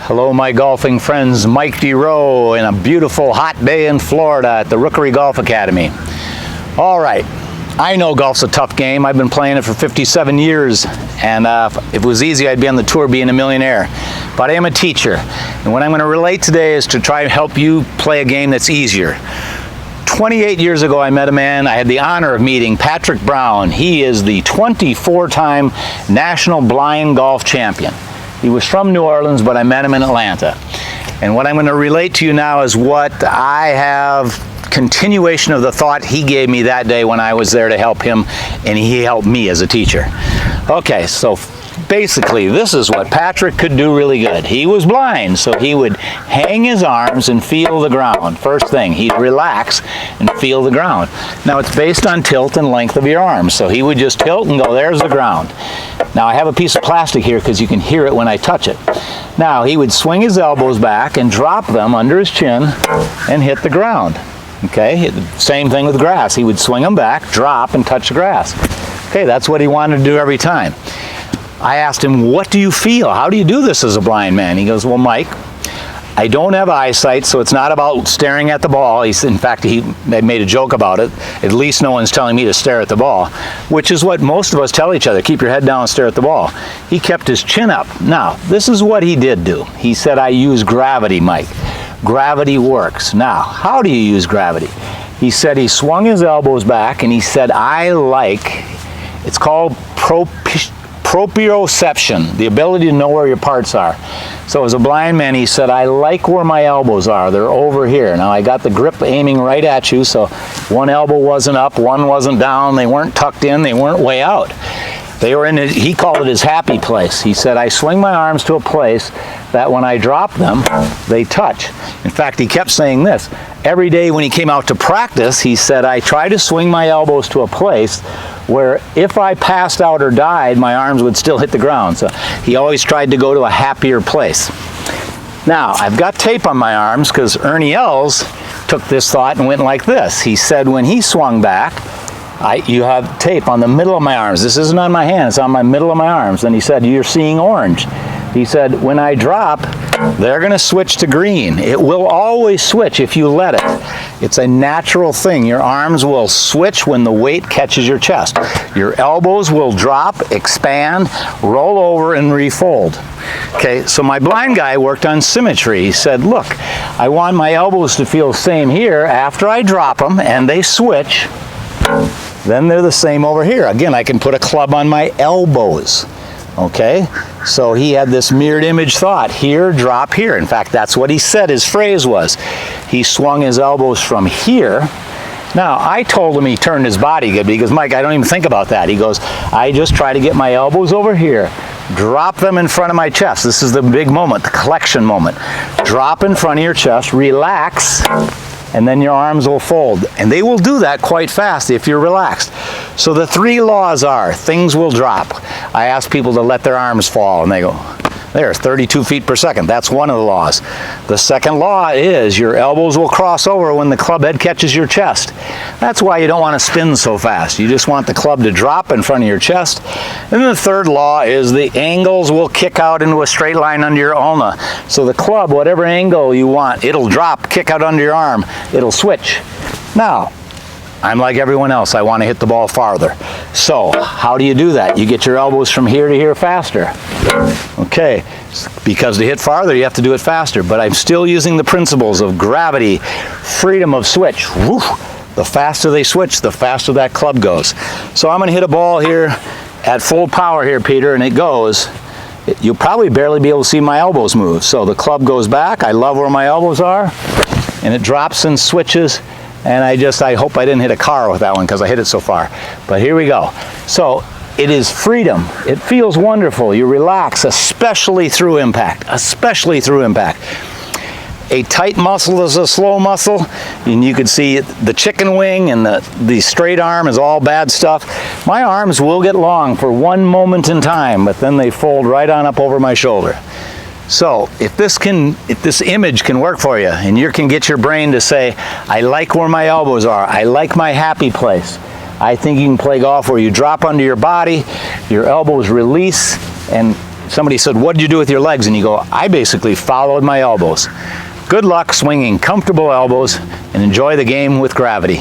Hello, my golfing friends. Mike D. Rowe in a beautiful hot day in Florida at the Rookery Golf Academy. All right, I know golf's a tough game. I've been playing it for 57 years, and if it was easy, I'd be on the tour being a millionaire. But I am a teacher, and what I'm going to relate today is to try and help you play a game that's easier. 28 years ago, I met a man. I had the honor of meeting Patrick Brown. He is the 24-time National Blind Golf Champion. He was from New Orleans, but I met him in Atlanta. And what I'm going to relate to you now is what I have, continuation of the thought he gave me that day when I was there to help him, and he helped me as a teacher. Okay, so basically, this is what Patrick could do really good. He was blind, so he would hang his arms and feel the ground. First thing, he'd relax and feel the ground. Now, it's based on tilt and length of your arms, so he would just tilt and go, there's the ground. Now, I have a piece of plastic here because you can hear it when I touch it. Now, he would swing his elbows back and drop them under his chin and hit the ground. Okay, same thing with grass. He would swing them back, drop, and touch the grass. Okay, that's what he wanted to do every time. I asked him, what do you feel? How do you do this as a blind man? He goes, well, Mike, I don't have eyesight, so it's not about staring at the ball. In fact, he made a joke about it. At least no one's telling me to stare at the ball, which is what most of us tell each other. Keep your head down and stare at the ball. He kept his chin up. Now, this is what he did do. He said, I use gravity, Mike. Gravity works. Now, how do you use gravity? He said he swung his elbows back, and he said, it's called proprioception, the ability to know where your parts are. So as a blind man, he said, I like where my elbows are. They're over here. Now, I got the grip aiming right at you, so one elbow wasn't up, one wasn't down, they weren't tucked in, they weren't way out. They were in, he called it his happy place. He said, I swing my arms to a place that when I drop them, they touch. In fact, he kept saying this. Every day when he came out to practice, he said, I try to swing my elbows to a place where if I passed out or died, my arms would still hit the ground. So he always tried to go to a happier place. Now, I've got tape on my arms because Ernie Els took this thought and went like this. He said when he swung back, you have tape on the middle of my arms. This isn't on my hand, it's on my middle of my arms. And he said, you're seeing orange. He said, when I drop, they're going to switch to green. It will always switch if you let it. It's a natural thing. Your arms will switch when the weight catches your chest. Your elbows will drop, expand, roll over, and refold. Okay, so my blind guy worked on symmetry. He said, look, I want my elbows to feel the same here after I drop them, and they switch. Then they're the same over here. Again, I can put a club on my elbows. Okay, so he had this mirrored image thought, here, drop here. In fact, that's what he said his phrase was. He swung his elbows from here. Now, I told him he turned his body good because, Mike, I don't even think about that. He goes, I just try to get my elbows over here, drop them in front of my chest. This is the big moment, the collection moment. Drop in front of your chest, relax, and then your arms will fold. And they will do that quite fast if you're relaxed. So the three laws are, things will drop. I ask people to let their arms fall, and they go, there, 32 feet per second. That's one of the laws. The second law is your elbows will cross over when the club head catches your chest. That's why you don't want to spin so fast. You just want the club to drop in front of your chest. And then the third law is the angles will kick out into a straight line under your ulna. So the club, whatever angle you want, it'll drop, kick out under your arm. It'll switch. Now, I'm like everyone else. I want to hit the ball farther. So, how do you do that? You get your elbows from here to here faster. Okay, because to hit farther, you have to do it faster. But I'm still using the principles of gravity, freedom of switch. Woo! The faster they switch, the faster that club goes. So I'm going to hit a ball here at full power here, Peter, and it goes. You'll probably barely be able to see my elbows move. So the club goes back. I love where my elbows are. And it drops and switches. And I hope I didn't hit a car with that one because I hit it so far. But here we go. So it is freedom. It feels wonderful. You relax, especially through impact. Especially through impact. A tight muscle is a slow muscle. And you can see the chicken wing and the straight arm is all bad stuff. My arms will get long for one moment in time, but then they fold right on up over my shoulder. So if this image can work for you and you can get your brain to say, I like where my elbows are, I like my happy place, I think you can play golf where you drop under your body, your elbows release, and somebody said, what did you do with your legs? And you go, I basically followed my elbows. Good luck swinging comfortable elbows and enjoy the game with gravity.